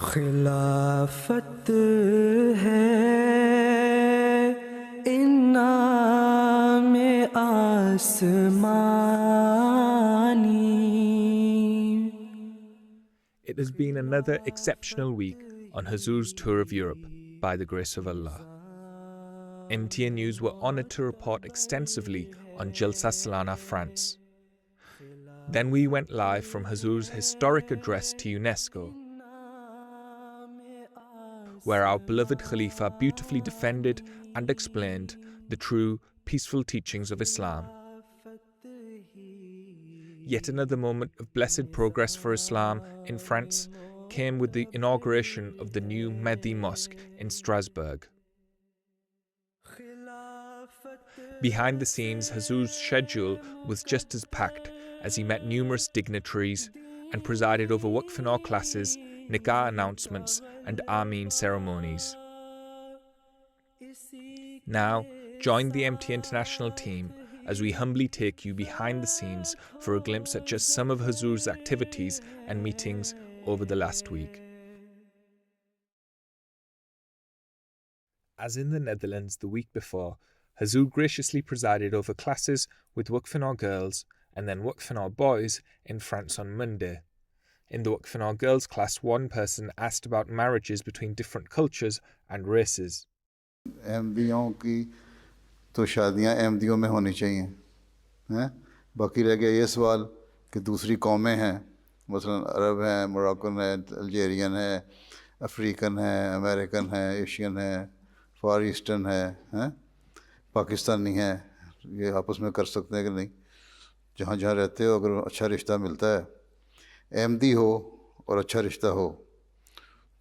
खिलाफत है इन्नामे आसमानी. It has been another exceptional week on Huzoor's tour of Europe, by the grace of Allah. MTN News were honoured to report extensively on Jalsa Salana, France. Then we went live from Huzoor's historic address to UNESCO, where our beloved Khalifa beautifully defended and explained the true, peaceful teachings of Islam. Yet another moment of blessed progress for Islam in France came with the inauguration of the new Mehdi Mosque in Strasbourg. Behind the scenes, Huzoor's schedule was just as packed as he met numerous dignitaries and presided over Waqf classes, nikah announcements and Ameen ceremonies. Now, join the MT International team as we humbly take you behind the scenes for a glimpse at just some of Huzoor's activities and meetings over the last week. As in the Netherlands the week before, Huzoor graciously presided over classes with Waqf girls and then Waqf boys in France on Monday. In the Waqf girls class, one person asked about marriages between different cultures and races. अहमदियों की तो शादियां अहमदियों में होनी चाहिए हैं. बाकी रह गया ये सवाल कि दूसरी कौमें हैं, मसलन अरब हैं, मोरक्कन है, अल्जेरियन है, अफ्रीकन है, अमेरिकन है, एशियन है, फार ईस्टर्न है, पाकिस्तानी है, ये आपस में कर सकते हैं कि नहीं. जहाँ जहाँ रहते हो अगर अच्छा रिश्ता मिलता है, अहमदी हो और अच्छा रिश्ता हो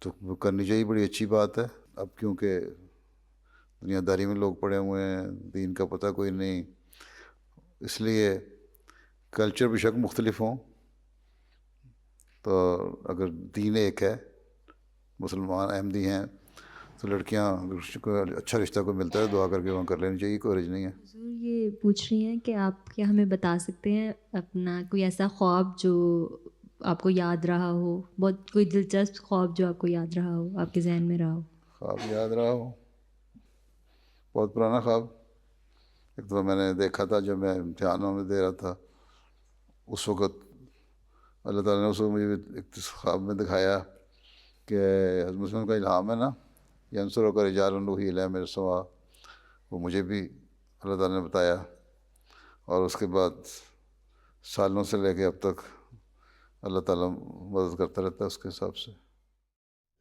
तो करनी चाहिए, बड़ी अच्छी बात है. अब क्योंकि दुनियादारी में लोग पड़े हुए हैं, दीन का पता कोई नहीं, इसलिए कल्चर बेशक मुख्तलिफ हों, तो अगर दीन एक है, मुसलमान अहमदी हैं, तो लड़कियां अगर अच्छा रिश्ता को मिलता है दुआ करके वहाँ कर लेनी चाहिए, कोई हर्ज नहीं है. ये पूछ रही हैं कि आप क्या हमें बता सकते हैं अपना कोई ऐसा ख्वाब जो आपको याद रहा हो, बहुत कोई दिलचस्प ख्वाब जो आपको याद रहा हो, आपके जहन में रहा हो? ख्वाब याद रहा हो, बहुत पुराना ख्वाब. एक तो मैंने देखा था जब मैं इम्तिहानों में दे रहा था, उस वक़्त अल्लाह ताला ने उसको मुझे एक ख्वाब में दिखाया कि हज़रत मुस्लिम का इल्हाम है ना, यंसुर का रिजाल है मेरे सवा, वो मुझे भी अल्लाह ताला ने बताया. और उसके बाद सालों से लेके अब तक अल्लाह ताला मदद करता रहता है उसके हिसाब से.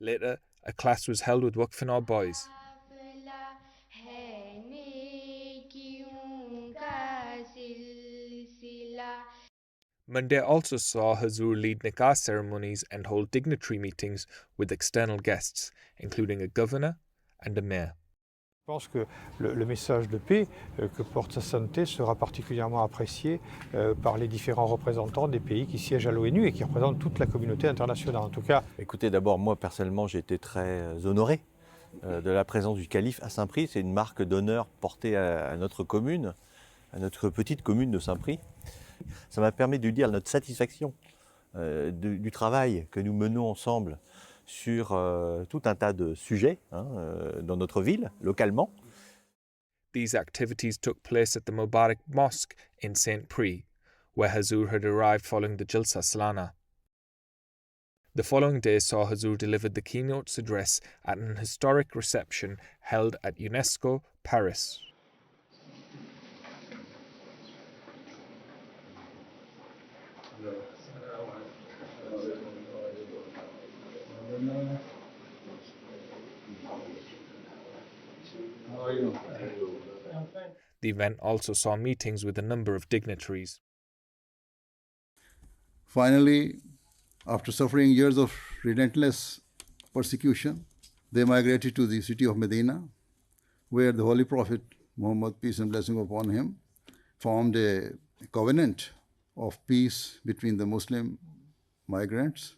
Later, a class was held with Waqf boys. Monday also saw Huzoor lead nikah ceremonies and hold dignitary meetings with external guests, including a governor and a mayor. Je pense que le message de paix que porte sa sainteté sera particulièrement apprécié par les différents représentants des pays qui siègent à l'ONU et qui représentent toute la communauté internationale. En tout cas, écoutez, d'abord, moi personnellement, j'ai été très honoré de la présence du calife à Saint-Prix. C'est une marque d'honneur portée à notre commune, à notre petite commune de Saint-Prix. Ça m'a permis de lui dire notre satisfaction du travail que nous menons ensemble sur tout un tas de sujets dans notre ville, localement. These activities took place at the Mubarak Mosque in Saint Prix, where Huzoor had arrived following the Jalsa Salana. The following day saw Huzoor delivered the keynote's address at an historic reception held at UNESCO, Paris. The event also saw meetings with a number of dignitaries. Finally, after suffering years of relentless persecution, they migrated to the city of Medina, where the Holy Prophet Muhammad, peace and blessing upon him, formed a covenant of peace between the Muslim migrants,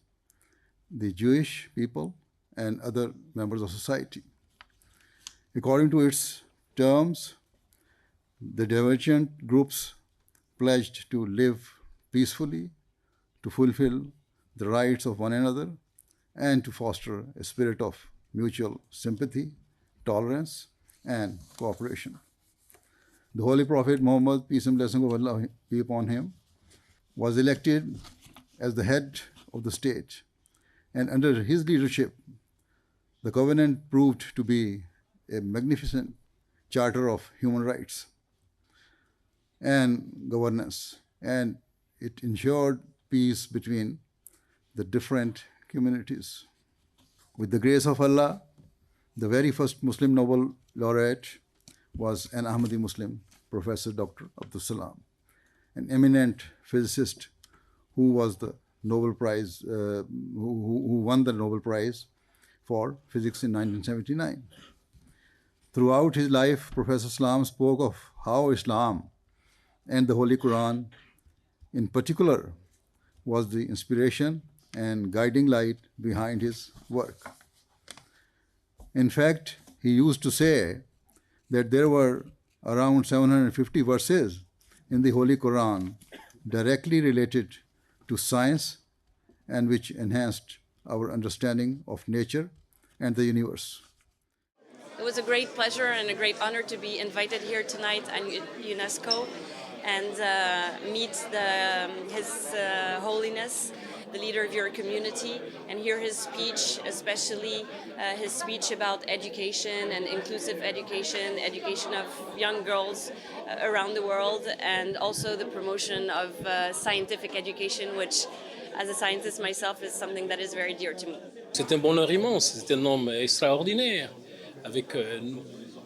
the Jewish people, and other members of society. According to its terms, the divergent groups pledged to live peacefully, to fulfill the rights of one another, and to foster a spirit of mutual sympathy, tolerance, and cooperation. The Holy Prophet Muhammad, peace and blessing of Allah be upon him, was elected as the head of the state, and under his leadership, the covenant proved to be a magnificent charter of human rights and governance, and it ensured peace between the different communities. With the grace of Allah, the very first Muslim Nobel laureate was an Ahmadi Muslim, Professor Dr. Asalam, an eminent physicist who was the Nobel Prize, who won the Nobel Prize for physics in 1979. Throughout his life, Professor Salam spoke of how Islam and the Holy Quran in particular was the inspiration and guiding light behind his work. In fact, he used to say that there were around 750 verses in the Holy Quran directly related to science and which enhanced our understanding of nature and the universe. It was a great pleasure and a great honor to be invited here tonight at UNESCO and meet His Holiness, the leader of your community, and hear his speech, especially his speech about education and inclusive education, education of young girls around the world, and also the promotion of scientific education, which, as a scientist myself, is something that is very dear to me. C'est un bonheur immense, c'est un homme extraordinaire, avec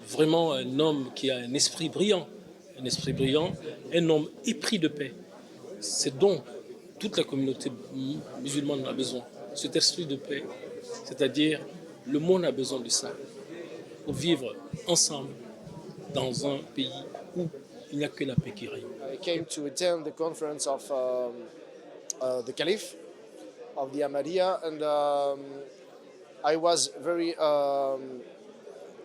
vraiment un homme qui a un esprit brillant, un homme épris de paix. C'est dont toute la communauté musulmane a besoin, cet esprit de paix, c'est-à-dire le monde a besoin de ça, pour vivre ensemble dans un pays où il n'y a que la paix qui règne. I came to attend the conference of the Caliph of the Ahmadiyya, and I was very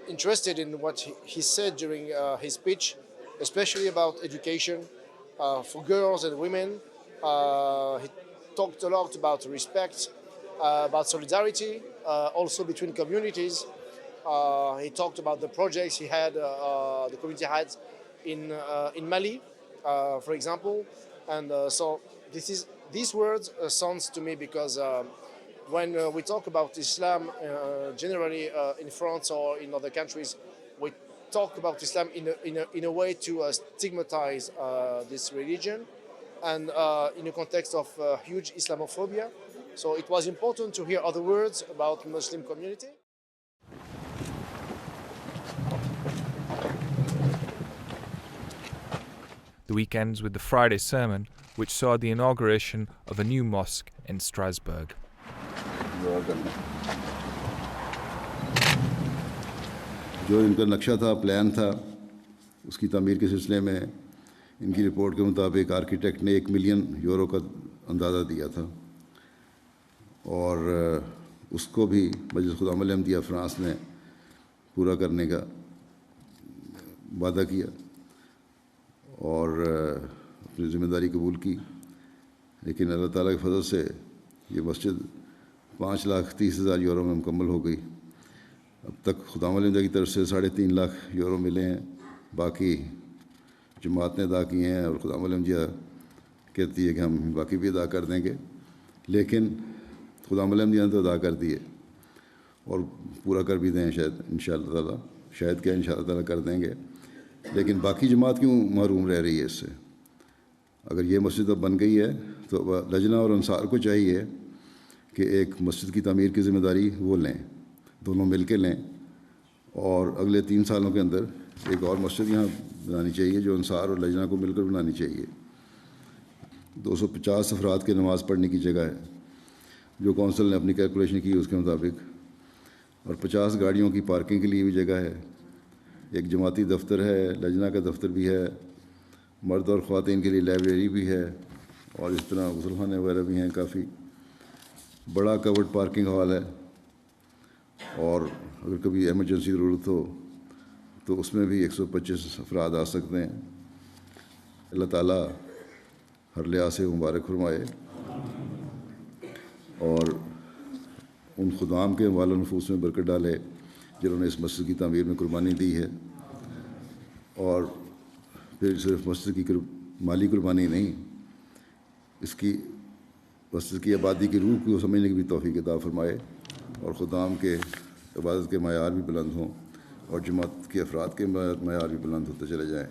interested in what he said during his speech, especially about education for girls and women. He talked a lot about respect, about solidarity, also between communities. He talked about the projects he had, the community had in Mali, for example, and so these words sounds to me because when we talk about Islam generally in France or in other countries, we talk about Islam in a way to stigmatize this religion, and in a context of huge Islamophobia. So it was important to hear other words about Muslim community. The week ends with the Friday sermon, which saw the inauguration of a new mosque in Strasbourg. जो इनका नक्शा था, plan था, उसकी तामीर के सिलसिले में इनकी रिपोर्ट के मुताबिक आर्किटेक्ट ने 1 मिलियन यूरो का अंदाज़ा दिया था, और उसको भी मजलिस खुदाम अहमदिया फ्रांस ने पूरा करने का वादा किया और अपनी ज़िम्मेदारी कबूल की। लेकिन अल्लाह ताला के फजल से ये मस्जिद 5,30,000 यूरो में मुकम्मल हो गई। अब तक खुदाम अहमदिया की तरफ से 3.5 लाख यूरो मिले हैं, बाकी जमात ने अदा किए हैं, और खुदाम अहमदिया कहती है कि हम बाकी भी अदा कर देंगे, लेकिन खुदाम अहमदिया ने तो अदा कर दिए और पूरा कर भी दें शायद इंशाअल्लाह ताला, शायद क्या इंशाअल्लाह ताला कर देंगे। लेकिन बाकी जमात क्यों महरूम रह रही है इससे? अगर ये मस्जिद अब बन गई है तो लजना और अंसार को चाहिए कि एक मस्जिद की तामीर की ज़िम्मेदारी वो लें, दोनों मिल के लें, और अगले 3 सालों के अंदर एक और मस्जिद यहाँ बनानी चाहिए जो अंसार और लजना को मिलकर बनानी चाहिए। 250 अफराद के नमाज़ पढ़ने की जगह है जो कौंसिल ने अपनी कैलकुलेशन की उसके मुताबिक, और 50 गाड़ियों की पार्किंग के लिए भी जगह है, एक जमाती दफ्तर है, लजना का दफ्तर भी है, मर्द और ख़वातीन के लिए लाइब्रेरी भी है, और इस तरह गुसलखाने वगैरह भी हैं, काफ़ी बड़ा कवर्ड पार्किंग हॉल है, और अगर कभी एमरजेंसी ज़रूरत हो तो उसमें भी 125 अफराद आ सकते हैं। अल्लाह ताला हर लिहाज से मुबारक फरमाए, और ان خدام کے اموال و نفوس میں برکت ڈالے جنہوں نے اس مسجد کی تعمیر میں قربانی دی ہے، اور پھر صرف مسجد کی مالی قربانی نہیں، اس کی مسجد کی آبادی کی روح کو سمجھنے کی بھی توفیق عطا فرمائے، اور خدام کے عبادت کے معیار بھی بلند ہوں اور جماعت کے افراد کے معیار بھی بلند ہوتے چلے جائیں۔